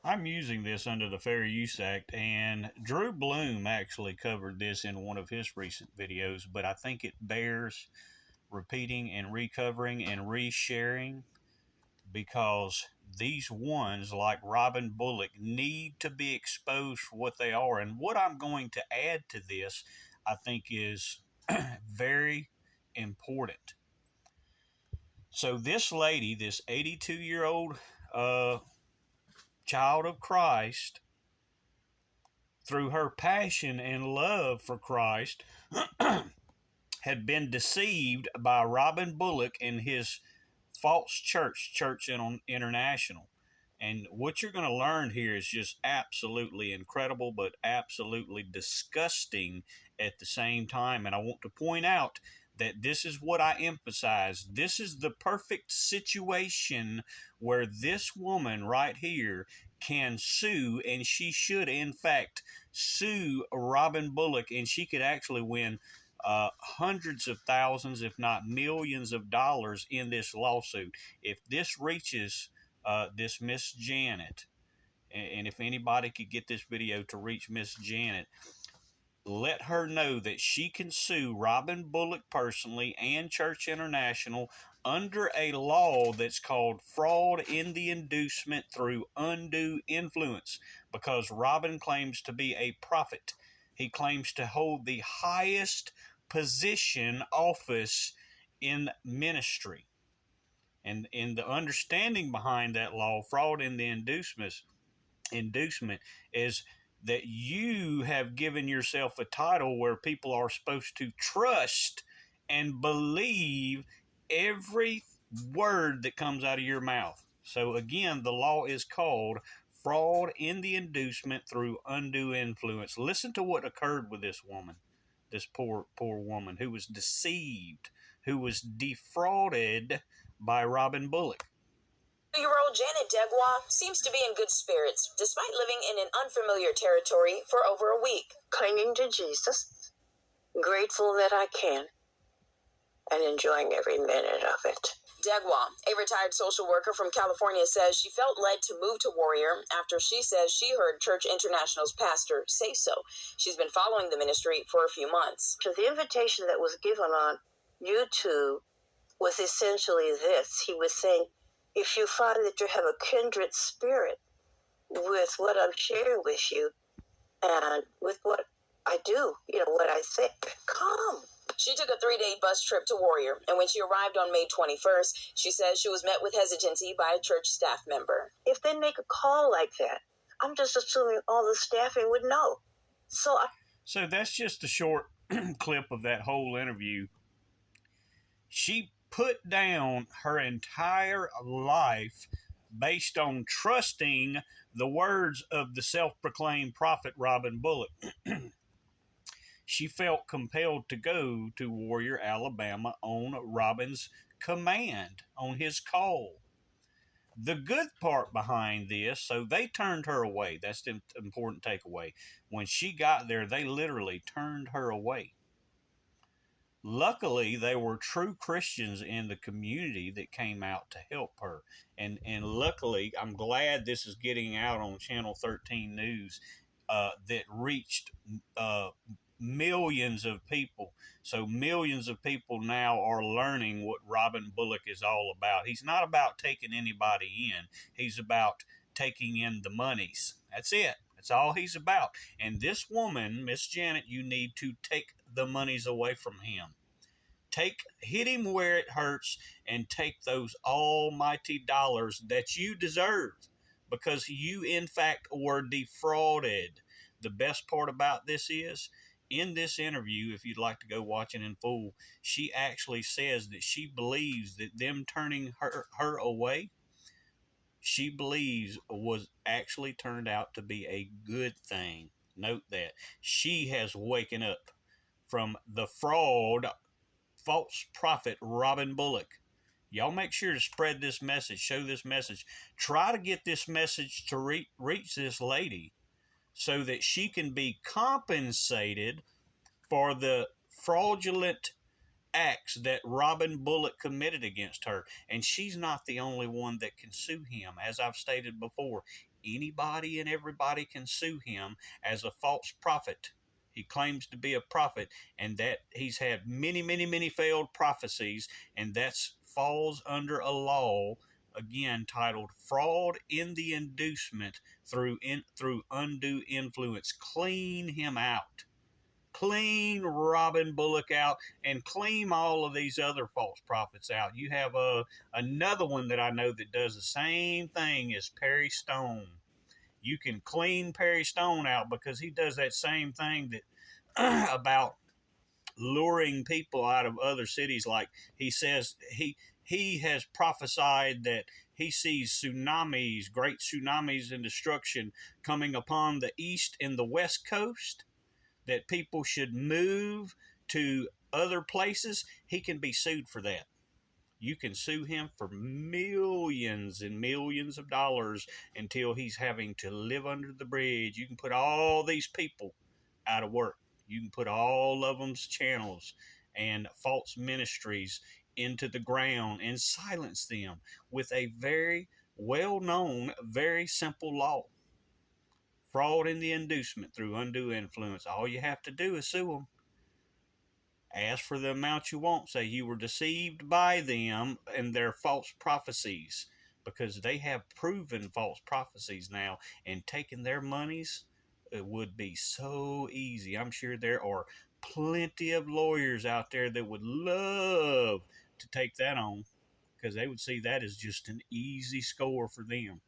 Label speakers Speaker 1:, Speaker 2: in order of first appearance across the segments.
Speaker 1: I'm using this under the Fair Use Act, and Drew Bloom actually covered this in one of his recent videos, but I think it bears repeating and recovering and resharing because these ones, like Robin Bullock, need to be exposed for what they are. And what I'm going to add to this, I think, is very important. So, this lady, this 82-year-old child of Christ, through her passion and love for Christ, had been deceived by Robin Bullock and his false church, Church International. And what you're going to learn here is just absolutely incredible, but absolutely disgusting at the same time. And I want to point out that this is what I emphasize. This is the perfect situation where this woman right here can sue, and she should, in fact, sue Robin Bullock, and she could actually win hundreds of thousands, if not millions of dollars in this lawsuit. If this reaches this Miss Janet, and if anybody could get this video to reach Miss Janet, let her know that she can sue Robin Bullock personally and Church International under a law that's called fraud in the inducement through undue influence, because Robin claims to be a prophet. He claims to hold the highest position, office in ministry. And in the understanding behind that law, fraud in the inducement is that you have given yourself a title where people are supposed to trust and believe every word that comes out of your mouth. So again, the law is called fraud in the inducement through undue influence. Listen to what occurred with this woman, this poor woman who was deceived, who was defrauded by Robin Bullock.
Speaker 2: 2-year-old Janet Ndegwa seems to be in good spirits, despite living in an unfamiliar territory for over a week.
Speaker 3: Clinging to Jesus, grateful that I can, and enjoying every minute of it.
Speaker 2: Ndegwa, a retired social worker from California, says she felt led to move to Warrior after she says she heard Church International's pastor say so. She's been following the ministry for a few months.
Speaker 3: So the invitation that was given on YouTube was essentially this. He was saying, if you find that you have a kindred spirit with what I'm sharing with you and with what I do, what I say, come.
Speaker 2: She took a 3-day bus trip to Warrior, and when she arrived on May 21st, she says she was met with hesitancy by a church staff member.
Speaker 3: If they make a call like that, I'm just assuming all the staffing would know. So
Speaker 1: that's just a short clip of that whole interview. She put down her entire life based on trusting the words of the self-proclaimed prophet Robin Bullock. She felt compelled to go to Warrior, Alabama on Robin's command, on his call. The good part behind this, so they turned her away. That's the important takeaway. When she got there, they literally turned her away. Luckily, there were true Christians in the community that came out to help her. And luckily, I'm glad this is getting out on Channel 13 News that reached millions of people. So millions of people now are learning what Robin Bullock is all about. He's not about taking anybody in. He's about taking in the monies. That's it. That's all he's about. And this woman, Miss Janet, you need to take the monies away from him. Hit him where it hurts and take those almighty dollars that you deserve, because you, in fact, were defrauded. The best part about this is, in this interview, if you'd like to go watch it in full, she actually says that she believes that them turning her away, she believes was actually turned out to be a good thing. Note that. She has waken up from the fraud, false prophet Robin Bullock. Y'all make sure to spread this message, show this message. Try to get this message to reach this lady so that she can be compensated for the fraudulent acts that Robin Bullock committed against her. And she's not the only one that can sue him. As I've stated before, anybody and everybody can sue him as a false prophet. He claims to be a prophet, and that he's had many, many, many failed prophecies, and that's falls under a law again titled fraud in the inducement through undue influence. Clean him out. Clean Robin Bullock out, and clean all of these other false prophets out. You have another one that I know that does the same thing as Perry Stone. You can clean Perry Stone out because he does that same thing that about luring people out of other cities. Like he says he has prophesied that he sees tsunamis, great tsunamis and destruction coming upon the east and the west coast, that people should move to other places. He can be sued for that. You can sue him for millions and millions of dollars until he's having to live under the bridge. You can put all these people out of work. You can put all of them's channels and false ministries into the ground and silence them with a very well-known, very simple law. Fraud in the inducement through undue influence. All you have to do is sue them. Ask for the amount you want. Say you were deceived by them and their false prophecies, because they have proven false prophecies now, and taking their monies, it would be so easy. I'm sure there are plenty of lawyers out there that would love to take that on, because they would see that as just an easy score for them.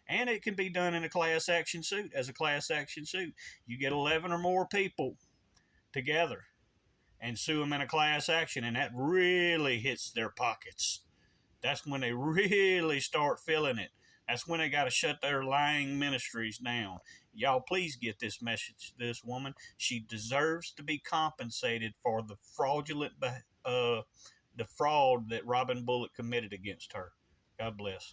Speaker 1: And it can be done in a class action suit. As a class action suit, you get 11 or more people together and sue them in a class action, and that really hits their pockets. That's when they really start feeling it. That's when they got to shut their lying ministries down. Y'all, please get this message to this woman. She deserves to be compensated for the the fraud that Robin Bullock committed against her. God bless.